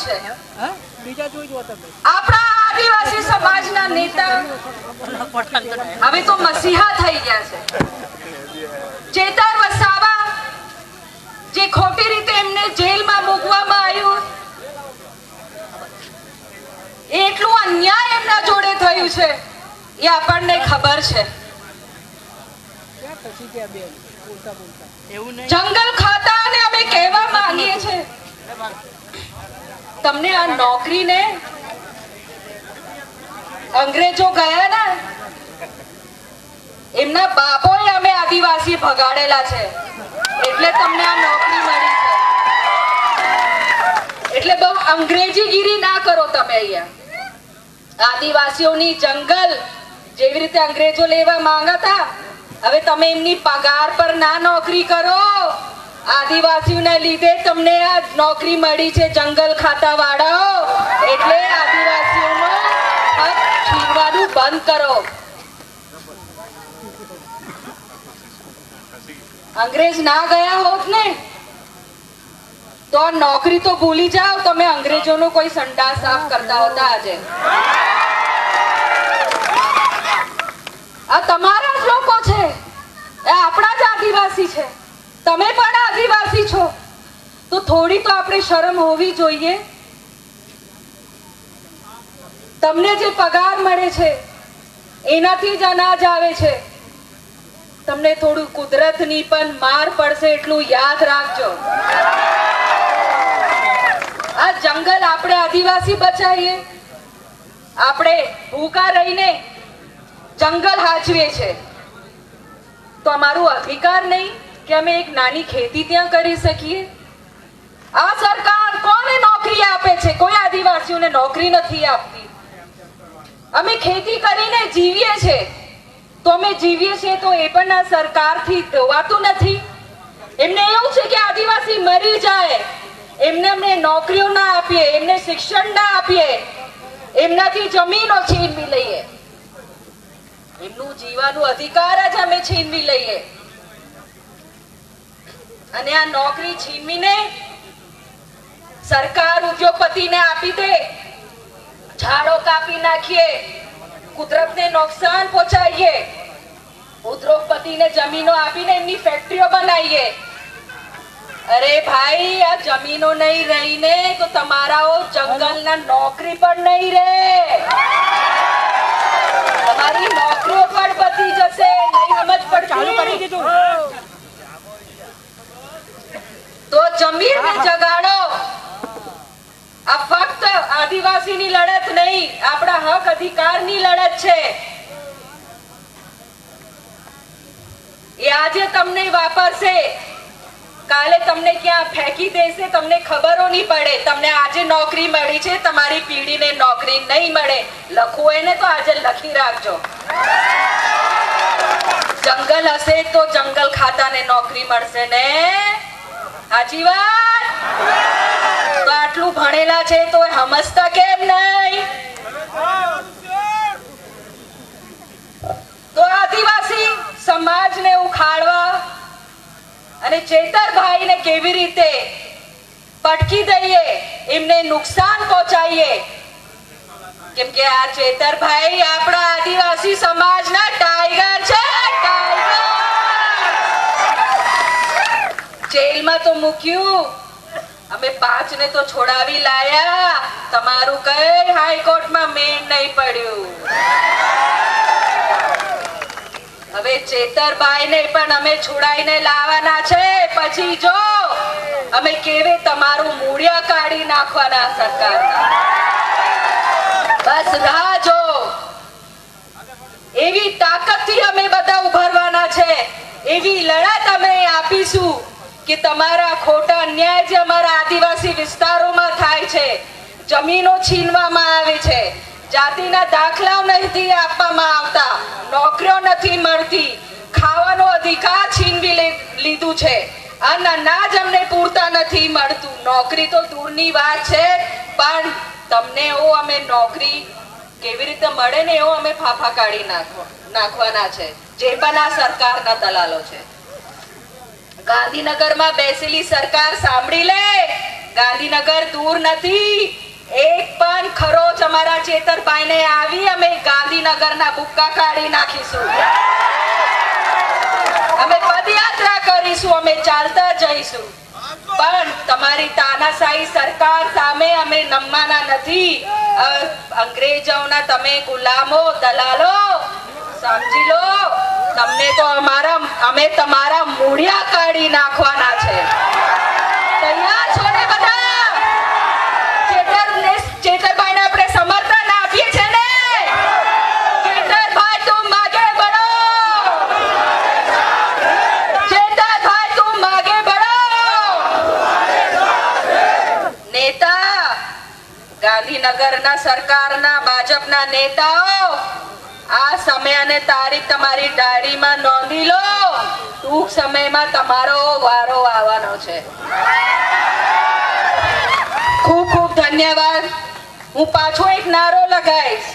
છે. આપણા આદિવાસી સમાજના નેતા હવે તો મસીહા થઈ ગયા છે. ચેતર વસાવા જે ખોટી રીતે એમને જેલમાં મૂકવામાં આવ્યું, એટલું અન્યાય એમના જોડે થયું છે એ આપણને ખબર છે. જંગલ ખાતાને અમે કહેવા માંગીએ છીએ, તમને આ નોકરીને અંગ્રેજો ગયા ને એમના બાપોએ અમે આદિવાસી ભગાડેલા છે એટલે તમને આ નોકરી મળી છે. એટલે બહુ અંગ્રેજીગીરી ના કરો તમે. અહીંયા આદિવાસીઓની જંગલ જેવી રીતે અંગ્રેજો લેવા માંગતા, હવે તમે એમની પગાર પર ના નોકરી કરો. આદિવાસીઓના લીધે તમને આ નોકરી મળી છે જંગલ ખાતા વાળાઓ, એટલે આદિવાસીઓનો હક છીનવાનું બંધ કરો. અંગ્રેજ ના ગયા હોત ને તો નોકરી તો ભૂલી જાઓ, તમે અંગ્રેજોનો કોઈ સંડાસ સાફ કરતા હોતા આજે. આ તમારા જ લોકો છે, એ આપણા જ આદિવાસી છે. તમે પણ આદિવાસી છો તો થોડી તો આપણે શરમ હોવી જોઈએ. તમને જે પગાર મળે છે એનાથી જ અનાજ આવે છે. તમને થોડું કુદરતની પણ માર પડશે એટલું યાદ રાખજો. આ જંગલ આપણે આદિવાસી બચાવીએ, આપણે ભૂખા રહીને જંગલ હાચવીએ છે તો અમારું અધિકાર નહીં કે અમે એક નાની ખેતી ત્યાં કરી શકીએ? આ સરકાર કોને નોકરી આપે છે? કોઈ આદિવાસીઓને નોકરી નથી આપતી. અમે ખેતી કરીને જીવીએ છીએ તો અમે જીવીએ છીએ તો એ પણ આ સરકારથી જોવાતું નથી. એમને એવું છે કે આદિવાસી મરી જાય, એમને અમને નોકરીઓ ના આપીએ, એમને શિક્ષણ ના આપીએ, એમનાથી જમીનો છીનવી લઈએ, એમનું જીવવાનું અધિકાર જ અમે છીનવી લઈએ. અને આ નોકરી છીનવીને સરકાર ઉદ્યોગપતિને આપી દે, ઝાડો કાપી નાખીએ, કુદરતને નુકસાન પહોંચાડીએ, ઉદ્યોગપતિને જમીનો આપીને એમની ફેક્ટરીઓ બનાવીએ. અરે ભાઈ, આ જમીનો નહીં રહીને તો તમારા જંગલના નોકરી પણ નહીં રહે, તમારી નોકરીઓ પણ બચી જશે. નહીં સમજ પડતી તો જમીનને જગાડો. આ ફક્ત આદિવાસીની લડત નહીં, આપણા હક અધિકારની લડત છે. એ આજે તમને વાપરશે, કાલે તમને ક્યાં ફેંકી દેશે તમને ખબરો નહીં પડે. તમને આજે નોકરી મળી છે, તમારી પેઢીને નોકરી નહીં મળે. લખવું એને તો આજે લખી રાખજો. જંગલ હશે તો જંગલ ખાતાને નોકરી મળશે ને? સાચી વાત? તો આટલું ભણેલા છે તો સમજતા કેમ નહીં? તો આદિવાસી સમાજને ઉખાડવા અને ચેતરભાઈને કેવી રીતે પટકી દઈએ, એમને નુકસાન પહોંચાડીએ. કેમ કે આ ચેતરભાઈ આપણા આદિવાસી સમાજના ટાઈગર છે. જેલમાં તો મૂક્યું, અમે 5 ને તો છોડાવી લાયા, તમારું કઈ હાઈકોર્ટમાં મેન નહીં પડ્યું. હવે ચેતરભાઈને પણ અમે છોડાઈને લાવવાના છે. પછી જો અમે કેવે તમારું મૂળિયા કાઢી નાખવાના સરકારના. બસ રાહ જો. એવી તાકાતથી અમે બધા ઉભરવાના છે, એવી લડત અમે આપીશું કે તમારા ખોટા અન્યાય જે અમારા આદિવાસી વિસ્તારોમાં થાય છે, જમીનો છીનવામાં આવે છે, જાતિના દાખલાઓ નથી આપવામાં આવતા, નોકરીઓ નથી મળતી, ખાવાનો અધિકાર છીનવી લીધું છે, અનાજ અમને પૂરતા નથી મળતું. નોકરી તો દૂરની વાત છે, પણ તમને એવો અમે નોકરી કેવી રીતે મળે ને એવો અમે ફાફા કાઢી નાખવાના છે, જે પણ આ સરકારના દલાલો છે. ગાંધીનગરમાં બેસેલી સરકાર સાંભળી લે ગાંધીનગર દૂર નથી. એક પણ ખરોચ અમારા ચેતરભાઈને આવી અમે ગાંધીનગરના ભૂક્કા કાઢી નાખીશું. અમે પદયાત્રા કરીશું, અમે ચાલતા જઈશું, પણ તમારી તાનાશાહી સરકાર સામે અમે નમવાના નથી. અંગ્રેજોના તમે ગુલામો, દલાલો, સમજી લો, તમને તો અમે તમારા મૂળિયા કાઢી નાખવાના છે. તૈયાર છો ને બધા? ચેતરભાઈને આપણે સમર્થન આપીએ છે ને? ચેતરભાઈ તુમ આગે બઢો, ચેતરભાઈ તુમ આગે બઢો. નેતા, ગાંધીનગરના સરકારના ભાજપના નેતાઓ, આ સમય અને તારીખ તમારી ડાયરીમાં નોંધી લો. ટૂંક સમયમાં તમારો વારો આવવાનો છે. ખૂબ ખૂબ ધન્યવાદ. હું પાછો એક નારો લગાઈશ.